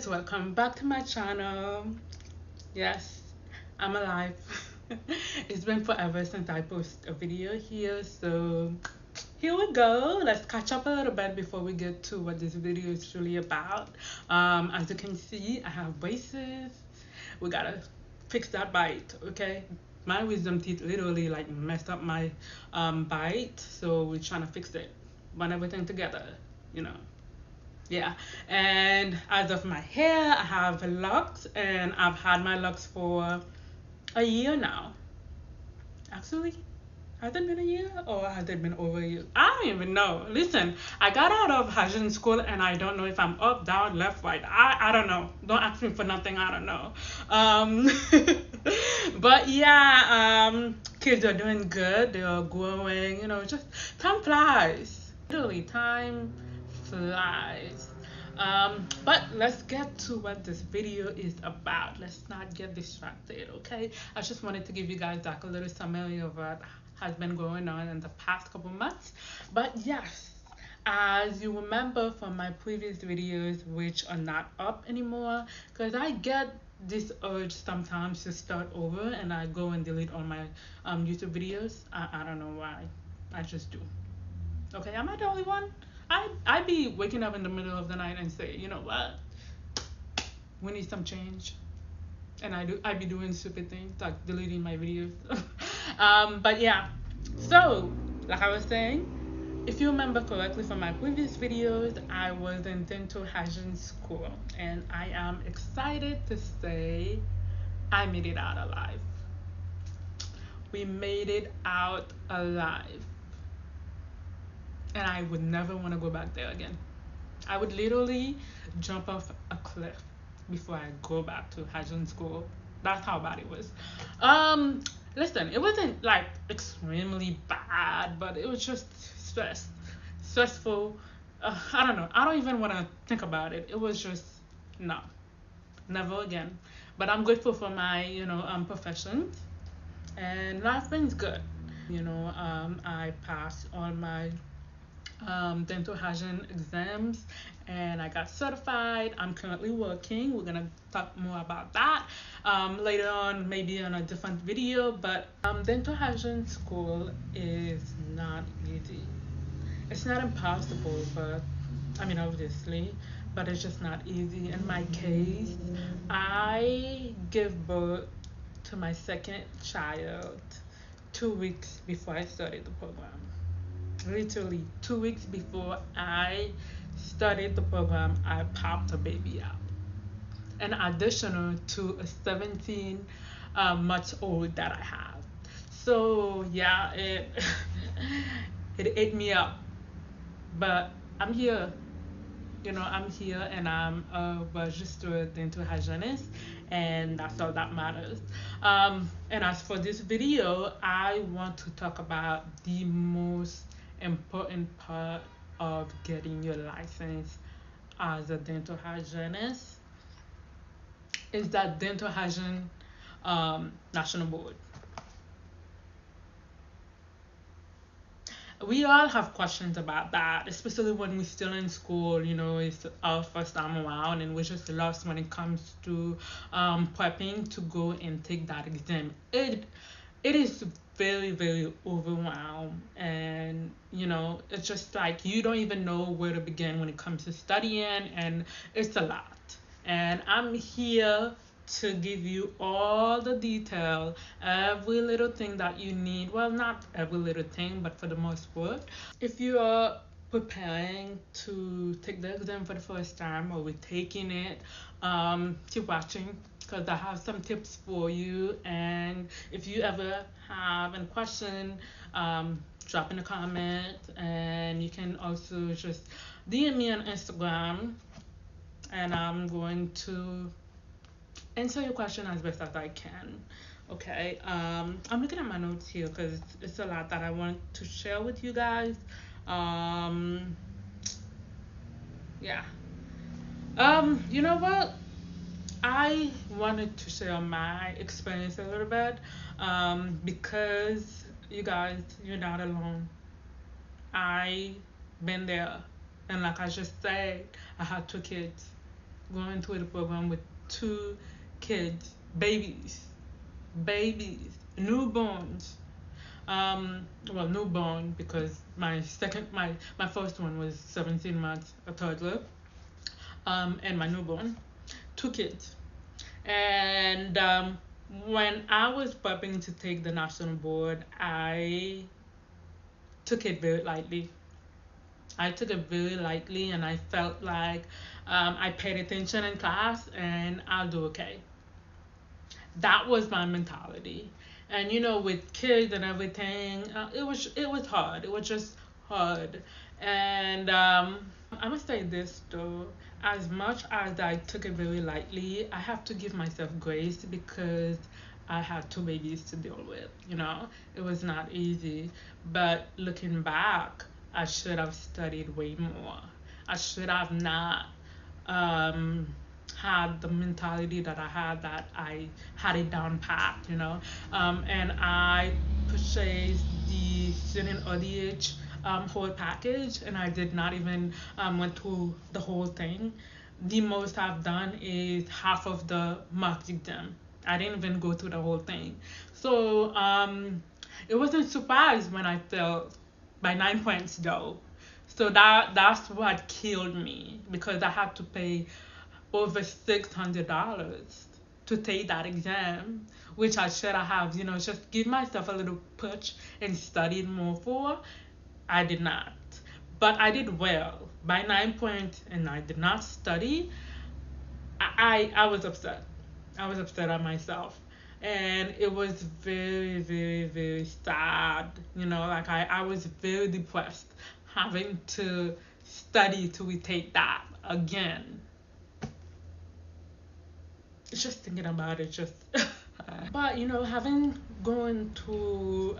guys, welcome back to my channel. Yes, I'm alive. It's been forever since I posted a video here, so here we go. Let's catch up a little bit before we get to what this video is really about. As you can see, I have braces. We gotta fix that bite, okay? My wisdom teeth literally like messed up my bite, so we're trying to fix it. Run everything together, you know. Yeah, and as of my hair, I have locks, and I've had my locks for a year now. Actually, has it been a year or has it been over a year? I don't even know. Listen, I got out of hygiene school and I don't know if I'm up, down, left, right. I don't know. Don't ask me for nothing. I don't know. But yeah, kids are doing good. They are growing. You know, just time flies. Literally, time flies. But let's get to what this video is about. Let's not get distracted, okay? I just wanted to give you guys like a little summary of what has been going on in the past couple months. But yes, as you remember from my previous videos, which are not up anymore, because I get this urge sometimes to start over and I go and delete all my YouTube videos. I don't know why. I just do. Okay, am I the only one? I be waking up in the middle of the night and say, you know what? We need some change. And I be doing stupid things like deleting my videos. But yeah. So, like I was saying, if you remember correctly from my previous videos, I was in dental hygiene school and I am excited to say I made it out alive. We made it out alive. And I would never want to go back there again. I would literally jump off a cliff before I go back to hygiene school. That's how bad it was. Listen, it wasn't like extremely bad, but it was just stressful. I don't know. I don't even want to think about it. It was just no, never again. But I'm grateful for my profession, and life been good. I passed all my dental hygiene exams and I got certified. I'm currently working. We're gonna talk more about that later on, maybe on a different video. But dental hygiene school is not easy. It's not impossible, but I mean, obviously, but it's just not easy. In my case, I give birth to my second child 2 weeks before I started the program. Literally 2 weeks before I started the program, I popped a baby out. An additional to a 17 month old that I have. So yeah, it it ate me up. But I'm here. I'm here and I'm a registered dental hygienist, and that's all that matters. And as for this video, I want to talk about the most important part of getting your license as a dental hygienist is that dental hygiene national board. We all have questions about that, especially when we're still in school. It's our first time around and we're just lost when it comes to prepping to go and take that exam. It is very, very overwhelmed, and it's just like you don't even know where to begin when it comes to studying, and it's a lot. And I'm here to give you all the detail, every little thing that you need. Well, not every little thing, but for the most part. If you are preparing to take the exam for the first time or we're taking it, keep watching because I have some tips for you. And if you ever have any question, drop in a comment, and you can also just DM me on Instagram, and I'm going to answer your question as best as I can. Okay, I'm looking at my notes here because it's a lot that I want to share with you guys. Yeah. You know what? I wanted to share my experience a little bit because you guys, you're not alone. I been there, and like I just said, I had 2 kids. going through the program with two kids, babies, newborns. Well, newborn because my first one was 17 months, a toddler, and my newborn, two kids. And when I was prepping to take the national board, I took it very lightly. I took it very lightly, and I felt like I paid attention in class, and I'll do okay. That was my mentality. And with kids and everything, it was hard. It was just hard. And I must say this though, as much as I took it very lightly, I have to give myself grace because I had two babies to deal with. It was not easy. But looking back, I should have studied way more. I should have not um, had the mentality that I had, that I had it down pat. And I purchased the student ODH whole package, and I did not even went through the whole thing. The most I've done is half of the mock exam. I didn't even go through the whole thing. So it wasn't surprised when I failed by 9 points though. So that's what killed me, because I had to pay over $600 to take that exam, which I should have, just give myself a little push and studied more for. I did not. But I did well. By 9 points, and I did not study, I was upset. I was upset at myself. And it was very, very, very sad. Like I was very depressed having to study to retake that again. Just thinking about it, just. But having gone through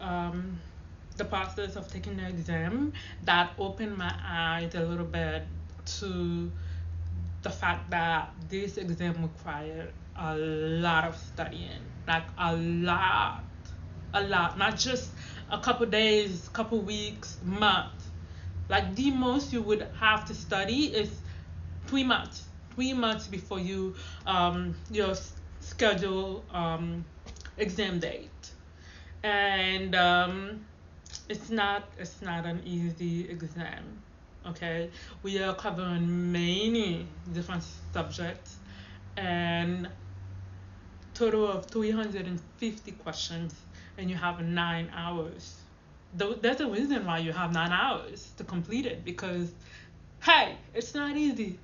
the process of taking the exam, that opened my eyes a little bit to the fact that this exam required a lot of studying, like a lot, not just a couple days, couple weeks, months. Like the most you would have to study is 3 months, 3 months before your schedule exam date. And it's not an easy exam. Okay, we are covering many different subjects, and total of 350 questions, and you have 9 hours. There's a reason why you have 9 hours to complete it, because hey, it's not easy.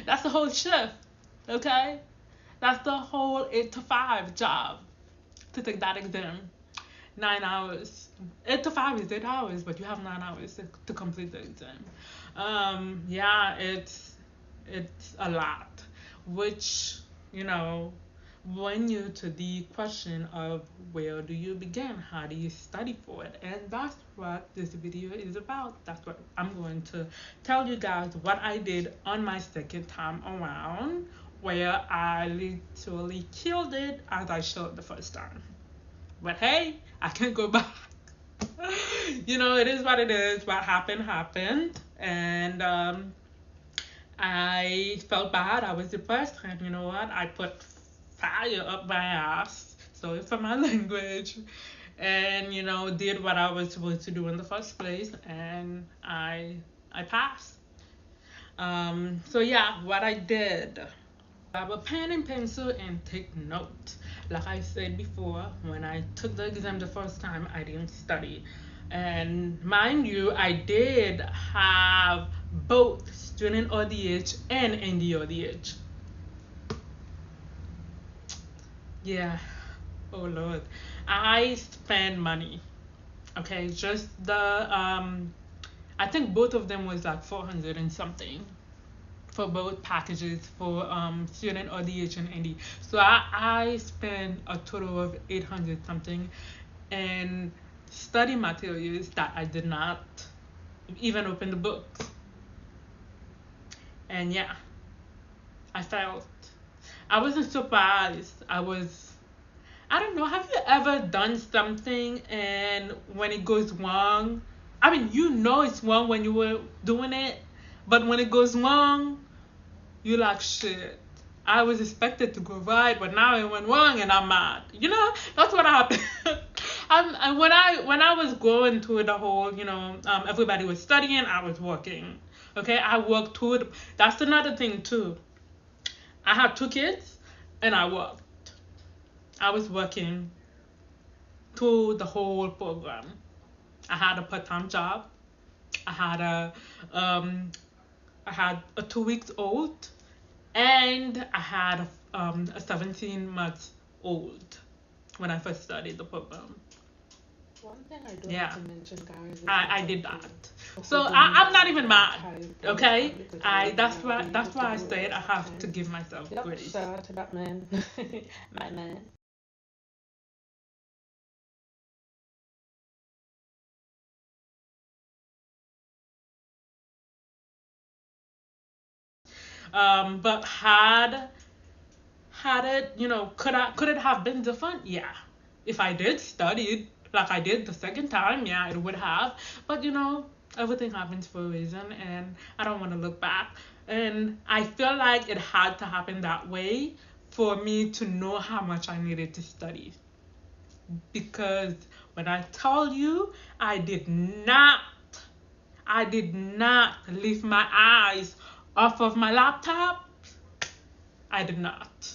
That's the whole shift. Okay, that's the whole 8 to 5 job to take that exam. 9 hours. 8 to 5 is 8 hours, but you have 9 hours to complete the exam. Yeah, it's a lot, which bring you to the question of where do you begin? How do you study for it? And that's what this video is about. That's what I'm going to tell you guys what I did on my second time around, where I literally killed it as I showed the first time. But hey, I can't go back. It is what it is. What happened. And I felt bad. I was depressed. And you know what? I put fire up my ass. Sorry for my language. And, did what I was supposed to do in the first place. And I passed. So yeah, what I did. Grab a pen and pencil and take note. Like I said before, when I took the exam the first time, I didn't study. And mind you, I did have both student ODH and NBDHE. Yeah, oh Lord. I spent money. Okay, just the, I think both of them was like 400 and something. For both packages, for student ODH and ND. So I spent a total of 800 something and study materials that I did not even open the books. And yeah, I failed. I wasn't surprised. I don't know, have you ever done something and when it goes wrong, I mean, it's wrong when you were doing it, but when it goes wrong, You like, shit, I was expected to go right, but now it went wrong and I'm mad. You know, that's what happened. And when I was going through the whole, everybody was studying, I was working. Okay, I worked through it. That's another thing too. I had 2 kids and I worked. I was working through the whole program. I had a part-time job. I had a um I had a 2 weeks old, and I had a 17 months old when I first started the program. One thing I do Yeah, want to mention, guys, is I that did that. So before we I'm not move even on, mad. how Okay, because I right that's now why we that's have why I to do said it I all the have to time. give myself Yep, grace. shout out to that man. My man. But had it, could it have been different? Yeah. If I did study like I did the second time, yeah, it would have. But everything happens for a reason, and I don't want to look back. And I feel like it had to happen that way for me to know how much I needed to study. Because when I tell you, I did not lift my eyes off of my laptop. I did not.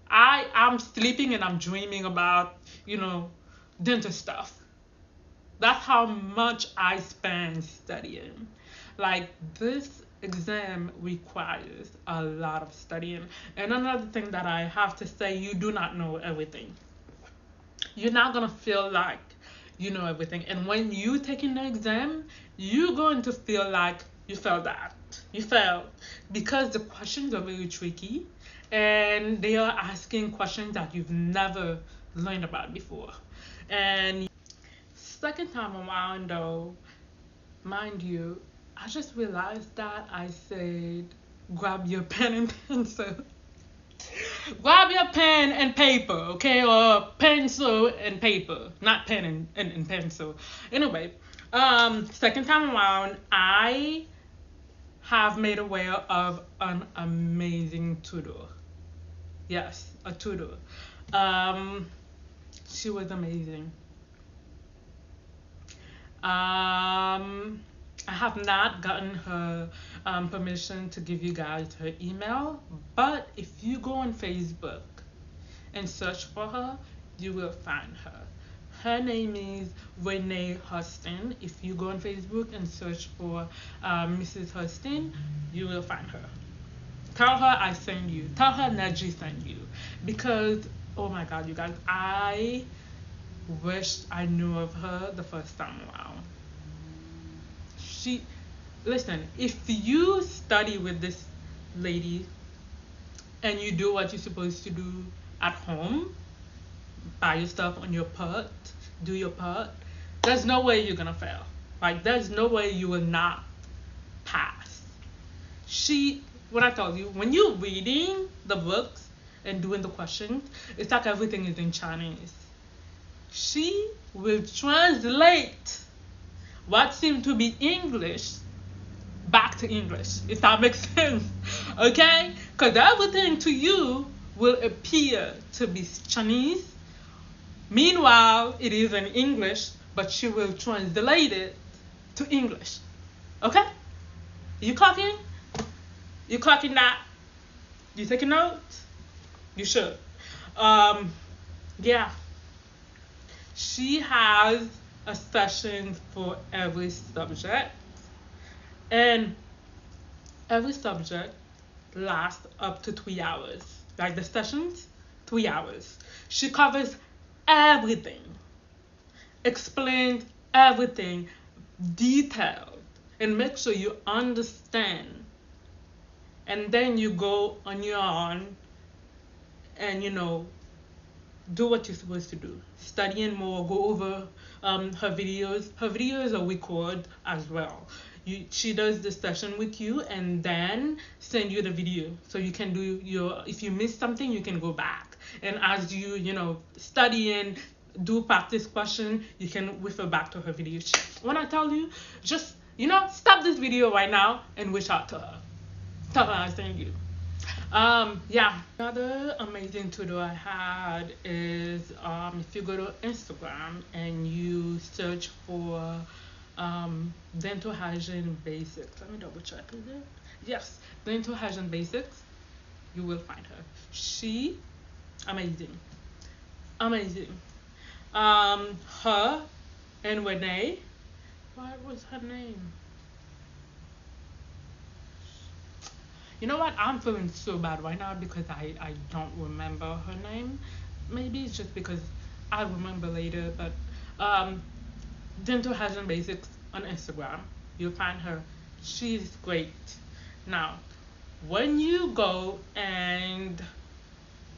I'm sleeping and I'm dreaming about, you know, dental stuff. That's how much I spend studying. Like, this exam requires a lot of studying. And another thing that I have to say, you do not know everything. You're not gonna feel like you know everything. And when you taking the exam, you're going to feel like you failed that. You failed because the questions are very tricky, and they are asking questions that you've never learned about before. And second time around though, mind you, I just realized that I said grab your pen and pencil. Grab your pen and paper, okay? Or pencil and paper. Not pen and pencil. Anyway, second time around, I have made aware of an amazing tutor. Yes, a tutor. Um, she was amazing. I have not gotten her permission to give you guys her email, but if you go on Facebook and search for her, you will find her. Her name is Renee Huston. If you go on Facebook and search for Mrs. Huston, you will find her. Tell her I sent you. Tell her Nedjie sent you. Because, oh my God, you guys, I wished I knew of her the first time around. She, listen, if you study with this lady and you do what you're supposed to do at home, buy your stuff on your part, do your part, there's no way you're gonna fail. Like, there's no way you will not pass. What I told you, when you're reading the books and doing the questions, it's like everything is in Chinese. She will translate what seemed to be English back to English, if that makes sense. Okay? Because everything to you will appear to be Chinese. Meanwhile, it is in English, but she will translate it to English. Okay? You clocking? You clocking that? You taking notes? You should. Yeah. She has a session for every subject, and every subject lasts up to 3 hours. Like the sessions, 3 hours. She covers everything, explains everything, detailed, and make sure you understand. And then you go on your own and do what you're supposed to do. Studying more, go over her videos. Her videos are recorded as well. She does the session with you and then send you the video so you can do if you miss something, you can go back. And as you study and do practice question, you can refer back to her video. When I tell you, just stop this video right now and reach out to her. Tell her I sent you. Yeah. Another amazing tutor I had is if you go to Instagram and you search for dental hygiene basics. Let me double check. Is it? Yes, dental hygiene basics. You will find her. She amazing, amazing. Her and Renee. What was her name? You know what? I'm feeling so bad right now because I don't remember her name. Maybe it's just because I'll remember later, but um, Dental Hygiene Basics on Instagram. You'll find her. She's great. Now, when you go and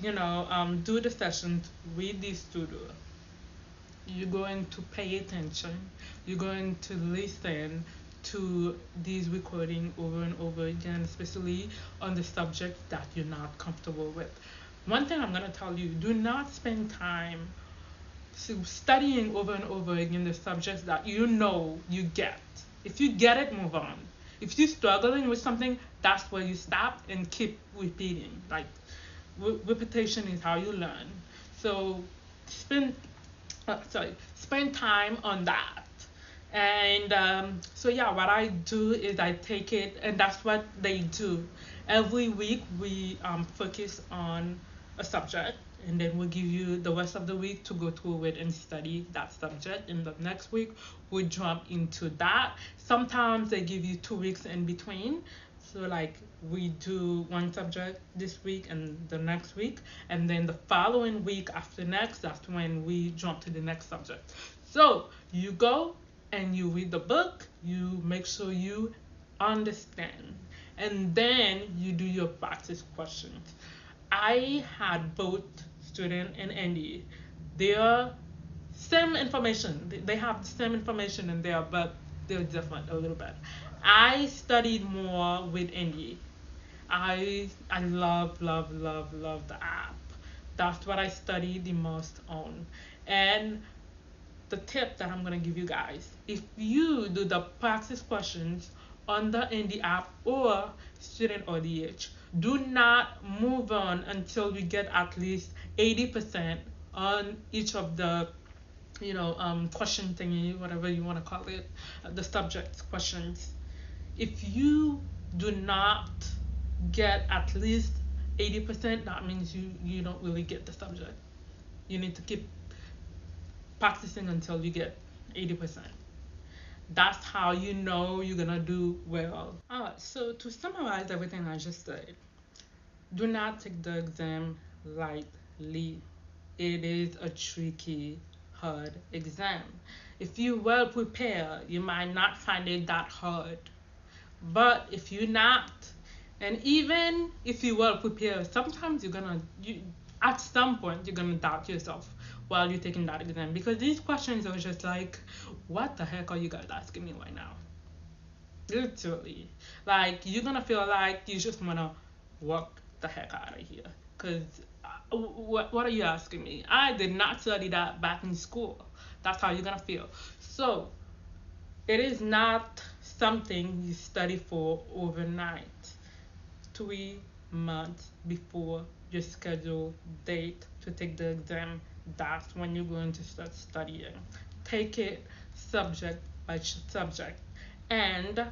do the sessions with the studio, you're going to pay attention. You're going to listen to these recording over and over again, especially on the subject that you're not comfortable with. One thing I'm gonna tell you: do not spend time studying over and over again the subjects that you get. If you get it, move on. If you're struggling with something, that's where you stop and keep repeating. Like repetition is how you learn. So spend spend time on that. And so yeah, what I do is I take it, and that's what they do. Every week we focus on a subject, and then we'll give you the rest of the week to go through it and study that subject. And the next week we jump into that. Sometimes they give you 2 weeks in between. So like we do one subject this week and the next week, and then the following week after next, that's when we jump to the next subject. So you go and you read the book, you make sure you understand, and then you do your practice questions. I had both student and Andy. They are same information. They have the same information in there, but they're different a little bit. I studied more with Andy. I love the app. That's what I study the most on. And the tip that I'm gonna give you guys: if you do the practice questions on the Indie app or Student ODH, do not move on until you get at least 80% on each of the question thingy, whatever you want to call it, the subject questions. If you do not get at least 80%, that means you don't really get the subject. You need to keep practicing until you get 80%. That's how you know you're gonna do well. Alright, so to summarize everything I just said, do not take the exam lightly. It is a tricky, hard exam. If you well prepare, you might not find it that hard. But if you're not, and even if you well prepared, sometimes you at some point you're gonna doubt yourself while you're taking that exam, because these questions are just like, what the heck are you guys asking me right now? Literally, like you're gonna feel like you just wanna walk the heck out of here, cause what are you asking me? I did not study that back in school. That's how you're gonna feel. So it is not something you study for overnight. 3 months before your scheduled date to take the exam, that's when you're going to start studying. Take it subject by subject, and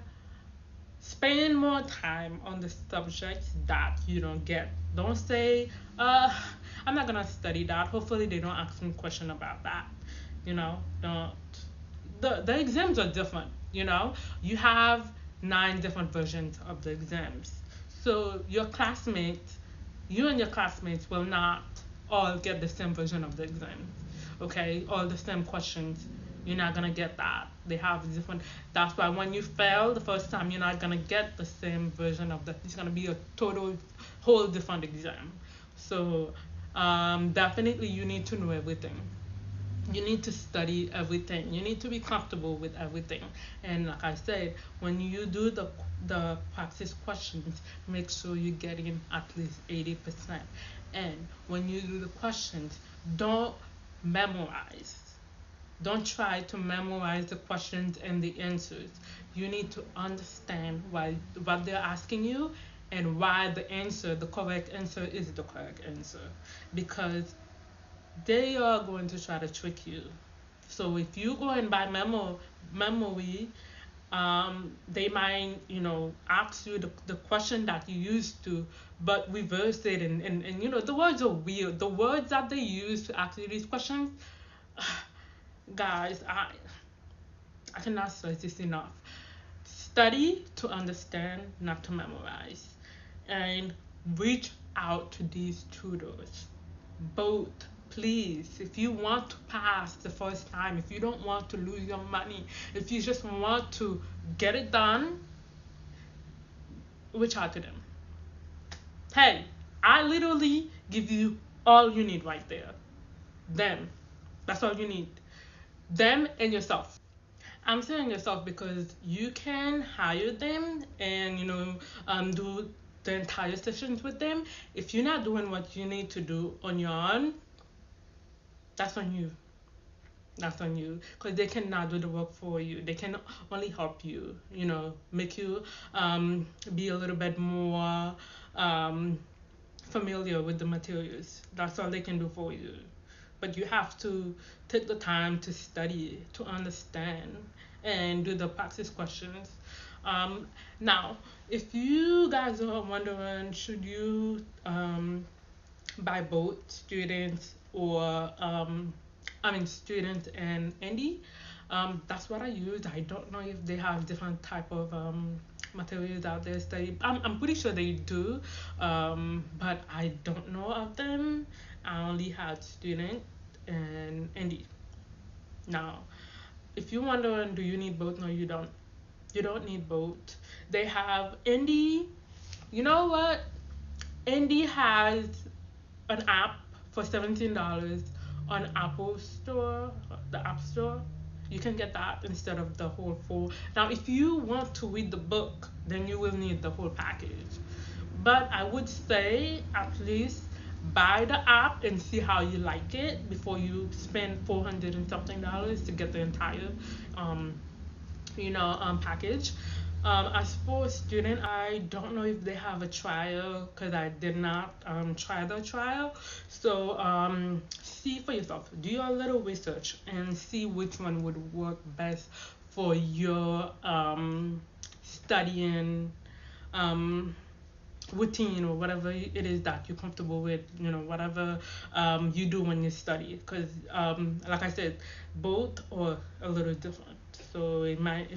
spend more time on the subjects that you don't get. Don't say, I'm not gonna study that. Hopefully they don't ask me a question about that. Don't. The exams are different. You have 9 different versions of the exams. So you and your classmates will not all get the same version of the exam. Okay, all the same questions. You're not gonna get that. They have different. That's why when you fail the first time, you're not gonna get the same version of that. It's gonna be a total, whole different exam. So definitely you need to know everything. You need to study everything. You need to be comfortable with everything. And like I said, when you do the practice questions, make sure you're getting at least 80%. And when you do the questions, don't memorize. Don't try to memorize the questions and the answers. You need to understand what they're asking you and why the correct answer is the correct answer, because they are going to try to trick you. So if you go and buy memory, they might, ask you the question that you used to, but reverse it, and the words are weird. The words that they use to ask you these questions, guys, I cannot stress this enough. Study to understand, not to memorize, and reach out to these tutors. Both, please. If you want to pass the first time, if you don't want to lose your money, if you just want to get it done, reach out to them. Hey, I literally give you all you need right there. Them. That's all you need. Them and yourself. I'm saying yourself because you can hire them and do the entire sessions with them. If you're not doing what you need to do on your own, that's on you. That's on you, because they cannot do the work for you. They can only help you, make you be a little bit more familiar with the materials. That's all they can do for you. But you have to take the time to study, to understand, and do the practice questions. Now, if you guys are wondering, should you buy both students or student and ND? That's what I use. I don't know if they have different type of materials out there. I'm pretty sure they do, but I don't know of them. I only had student and ND. Now, if you're wondering, do you need both? No, you don't. You don't need both. They have ND. You know what? ND has an app for $17 on Apple Store, the App Store. You can get that instead of the whole full. Now, if you want to read the book, then you will need the whole package. But I would say at least buy the app and see how you like it before you spend $400 and something to get the entire package. As for student, I don't know if they have a trial because I did not try the trial. So see for yourself. Do your little research and see which one would work best for your studying routine, or whatever it is that you're comfortable with, whatever you do when you study, because like I said, both are a little different. So it might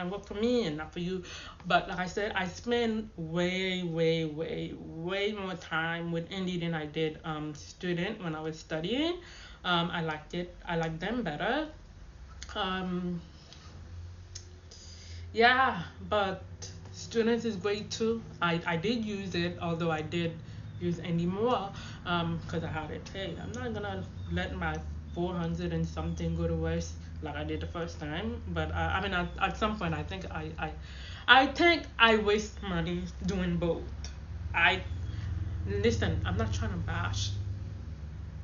work for me and not for you. But like I said, I spend way more time with indie than I did student when I was studying. I liked it. I like them better. Yeah, but students is great too. I did use it, although I did use any more because I had to pay. I'm not gonna let my 400 and something go to waste like I did the first time. But at some point, I think I think I waste money doing both. I Listen. I'm not trying to bash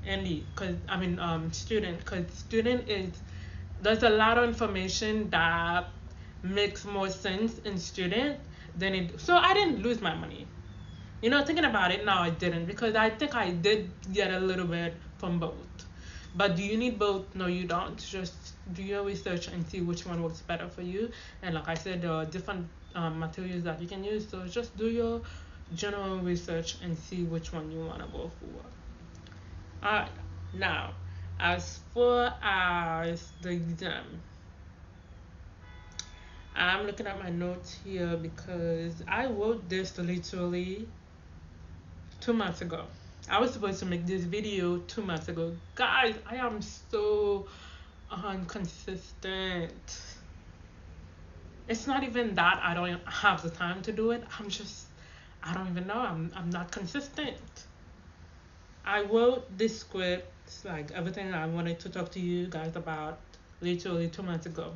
any, student, because student is, there's a lot of information that makes more sense in student than it. So I didn't lose my money. Thinking about it now, I didn't, because I think I did get a little bit from both. But do you need both? No, you don't. Just do your research and see which one works better for you. And like I said, there are different materials that you can use. So just do your general research and see which one you want to go for. Alright, now, as far as the exam, I'm looking at my notes here because I wrote this literally 2 months ago. I was supposed to make this video 2 months ago. Guys, I am so inconsistent. It's not even that I don't have the time to do it. I don't even know. I'm not consistent. I wrote this script, like everything I wanted to talk to you guys about, literally 2 months ago.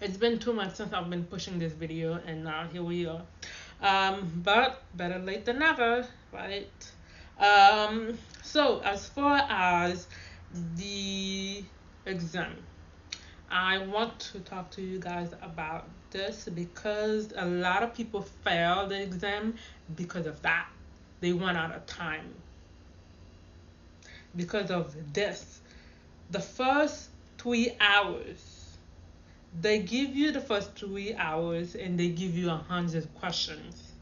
It's been 2 months since I've been pushing this video, and now here we are. But better late than never, right? So as far as the exam, I want to talk to you guys about this because a lot of people fail the exam because of that. They run out of time because of this. The first 3 hours, they give you the first 3 hours and they give you 100 questions.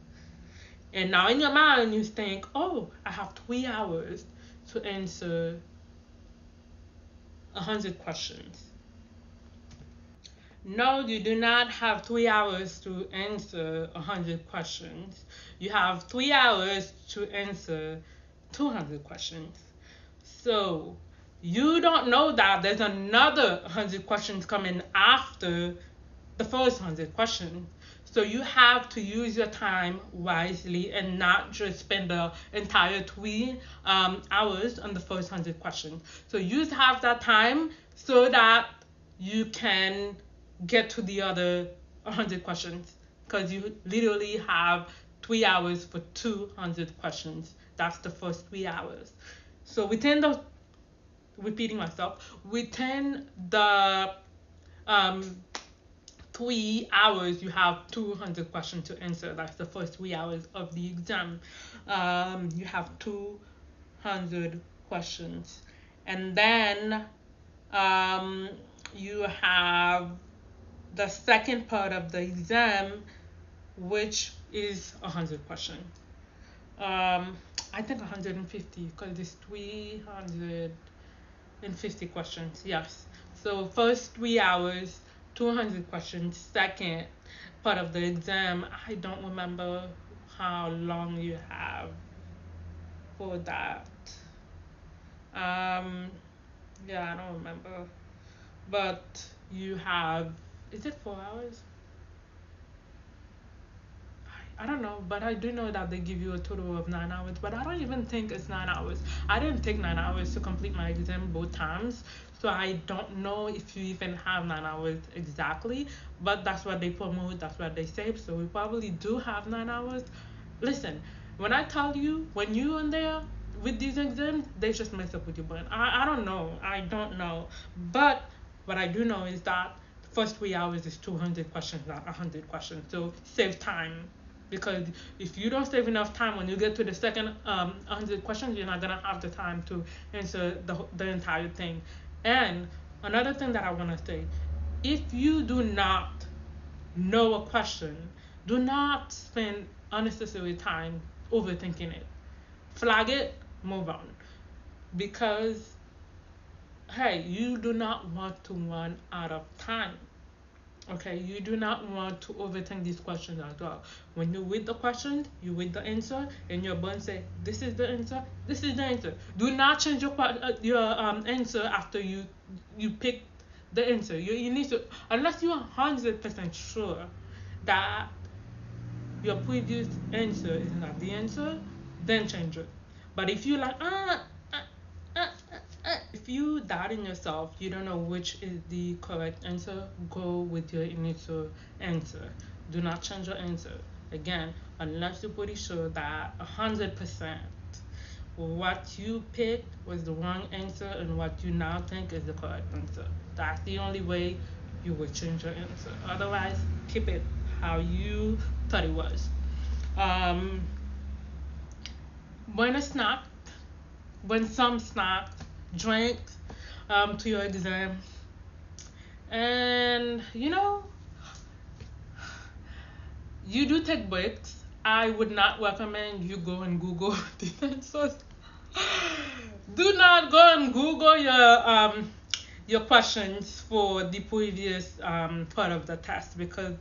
And now in your mind, you think, oh, I have 3 hours to answer 100 questions. No, you do not have 3 hours to answer 100 questions. You have 3 hours to answer 200 questions. So you don't know that there's another 100 questions coming after the first 100 questions. So you have to use your time wisely and not just spend the entire 3 hours on the first 100 questions. So use half that time so that you can get to the other 100 questions because you literally have 3 hours for 200 questions. That's the first 3 hours. So within the repeating myself, within the um, 3 hours, you have 200 questions to answer. That's the first 3 hours of the exam. You have 200 questions. And then you have the second part of the exam, which is 100 questions. I think 150 because it's 350 questions. Yes. So first 3 hours, 200 questions. Second part of the exam, I don't remember how long you have for that. Um, yeah, I don't remember. But you have, is it 4 hours? I don't know, but I do know that they give you a total of 9 hours, but I don't even think it's 9 hours. I didn't take 9 hours to complete my exam both times, so I don't know if you even have 9 hours exactly, but that's what they promote, that's what they say, so we probably do have 9 hours. Listen, when I tell you, when you in there with these exams, they just mess up with your brain. I don't know. I don't know. But what I do know is that the first 3 hours is 200 questions, not 100 questions. So save time because if you don't save enough time when you get to the second 100 questions, you're not gonna have the time to answer the entire thing. And another thing that I want to say, if you do not know a question, do not spend unnecessary time overthinking it. Flag it, move on, because hey, you do not want to run out of time. Okay, you do not want to overthink these questions as well. When you read the question, you read the answer, and your brain say, "This is the answer. This is the answer." Do not change your answer after you pick the answer. You need to, unless you are 100% sure that your previous answer is not the answer, then change it. But if you like if you doubt in yourself, you don't know which is the correct answer, go with your initial answer. Do not change your answer. Again, unless you're pretty sure that 100% what you picked was the wrong answer and what you now think is the correct answer. That's the only way you will change your answer. Otherwise, keep it how you thought it was. Um, when a snack, when some snack, drink to your exam, and you do take breaks. I would not recommend you go and Google the answers. Do not go and Google your questions for the previous part of the test, because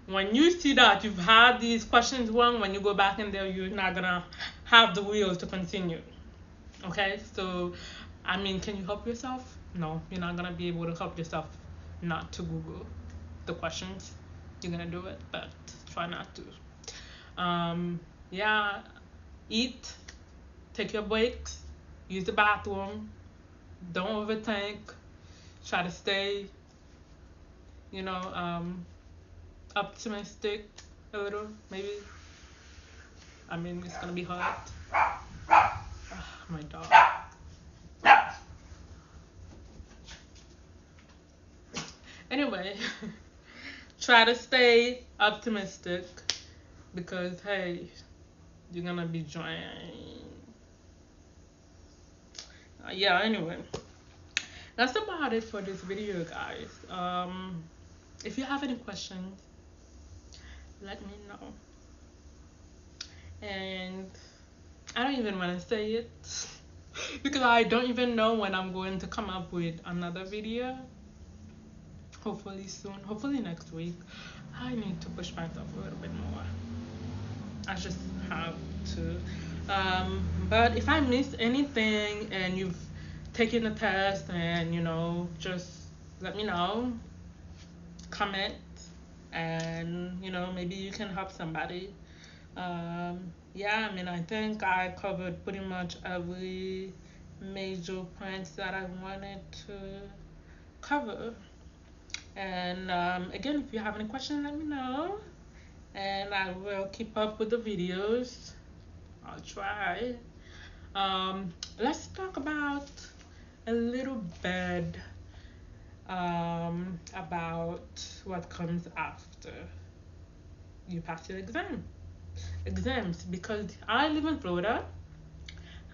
when you see that you've had these questions wrong, when you go back in there, you're not gonna have the will to continue. Okay, so I mean, can you help yourself? No, you're not gonna be able to help yourself not to Google the questions. You're gonna do it, but try not to. Yeah, eat, take your breaks, use the bathroom, don't overthink, try to stay, you know, optimistic a little, maybe. I mean, it's gonna be hard. My dog. Anyway, try to stay optimistic because hey, you're gonna be joining. Yeah. Anyway, that's about it for this video, guys. If you have any questions, let me know. And I don't even want to say it because I don't even know when I'm going to come up with another video. Hopefully soon, hopefully next week. I need to push myself a little bit more. I just have to. But if I miss anything and you've taken the test and just let me know, comment, and maybe you can help somebody. Yeah, I mean, I think I covered pretty much every major points that I wanted to cover. And again, if you have any questions, let me know. And I will keep up with the videos. I'll try. Let's talk about a little bit about what comes after you pass your exams, because I live in Florida.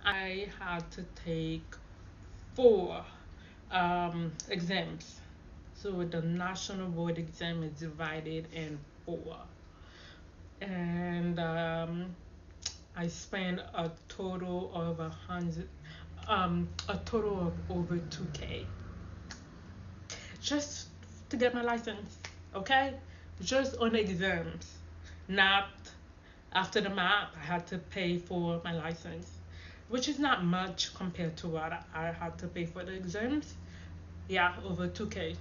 I had to take 4 exams. So the national board exam is divided in 4, and I spent a total of over 2K just to get my license. Okay, just on exams, not after the math. I had to pay for my license, which is not much compared to what I had to pay for the exams. Yeah, over 2K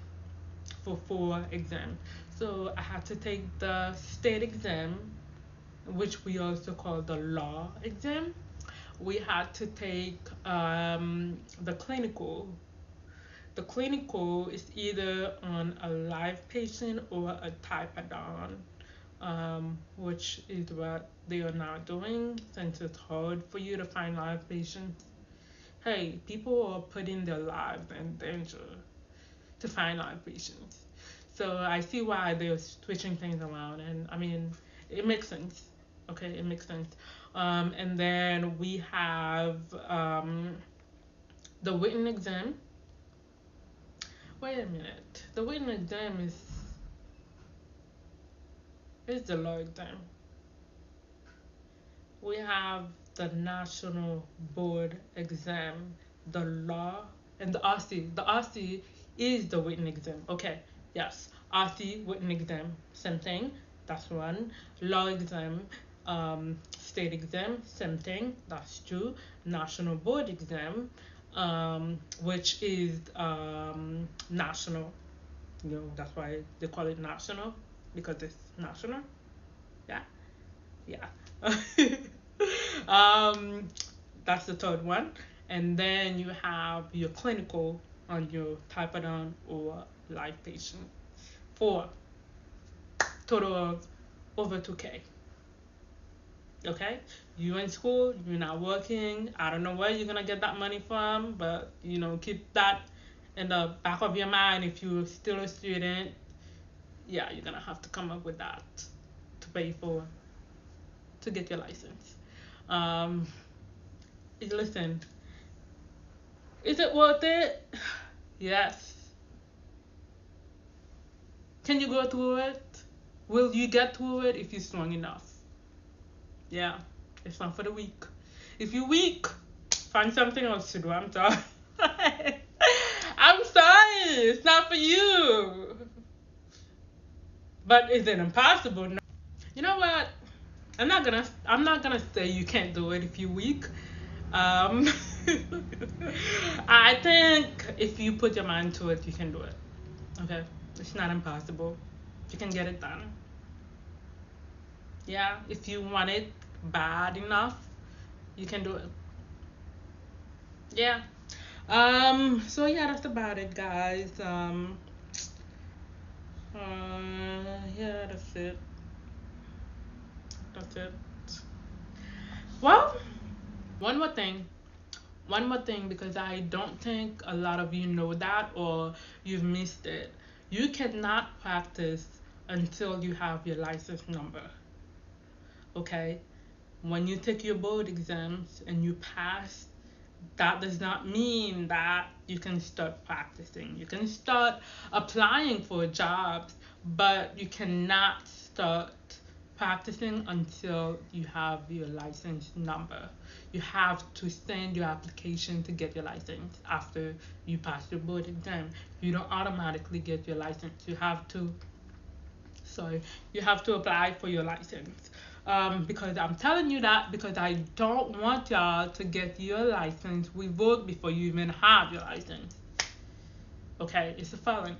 for 4 exams. So I had to take the state exam, which we also call the law exam. We had to take the clinical. The clinical is either on a live patient or a typodon, which is what they are now doing since it's hard for you to find live patients. Hey, people are putting their lives in danger to find live patients. So I see why they're switching things around, and I mean, it makes sense. Okay, it makes sense. And then we have the written exam. Wait a minute. The written exam is the law exam. We have the national board exam, the law, and the RC. The RC is the written exam. Okay, yes. RC, written exam, same thing. That's one. Law exam, state exam, same thing. That's two. National board exam, which is national. That's why they call it national, because it's national. Yeah, yeah. um, that's the third one. And then you have your clinical on your typodon or live patient. 4, total of over 2K. Okay, you in school, you're not working. I don't know where you're gonna get that money from, but keep that in the back of your mind. If you're still a student, yeah, you're gonna have to come up with that to pay for to get your license. Um, Listen, is it worth it? Yes. Can you go through it? Will you get through it if you're strong enough? Yeah, it's not for the weak. If you're weak, find something else to do. I'm sorry. I'm sorry. It's not for you. But is it impossible? No. You know what? I'm not gonna say you can't do it if you're weak. I think if you put your mind to it, you can do it. Okay, it's not impossible. You can get it done. Yeah, if you want it bad enough, you can do it. Yeah. So yeah, that's about it, guys. Yeah, that's it. That's it. Well, one more thing. One more thing, because I don't think a lot of you know that, or you've missed it. You cannot practice until you have your license number. Okay? When you take your board exams and you pass, that does not mean that you can start practicing. You can start applying for jobs, but you cannot start practicing until you have your license number. You have to send your application to get your license after you pass your board exam. You don't automatically get your license. You have to apply for your license. Because I'm telling you that because I don't want y'all to get your license revoked before you even have your license. Okay, it's a felony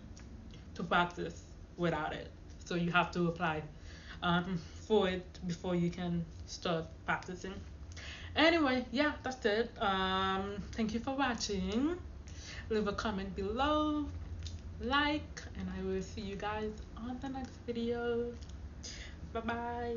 to practice without it. So you have to apply for it before you can start practicing. Anyway, yeah, that's it. Thank you for watching. Leave a comment below, like, and I will see you guys on the next video. Bye bye.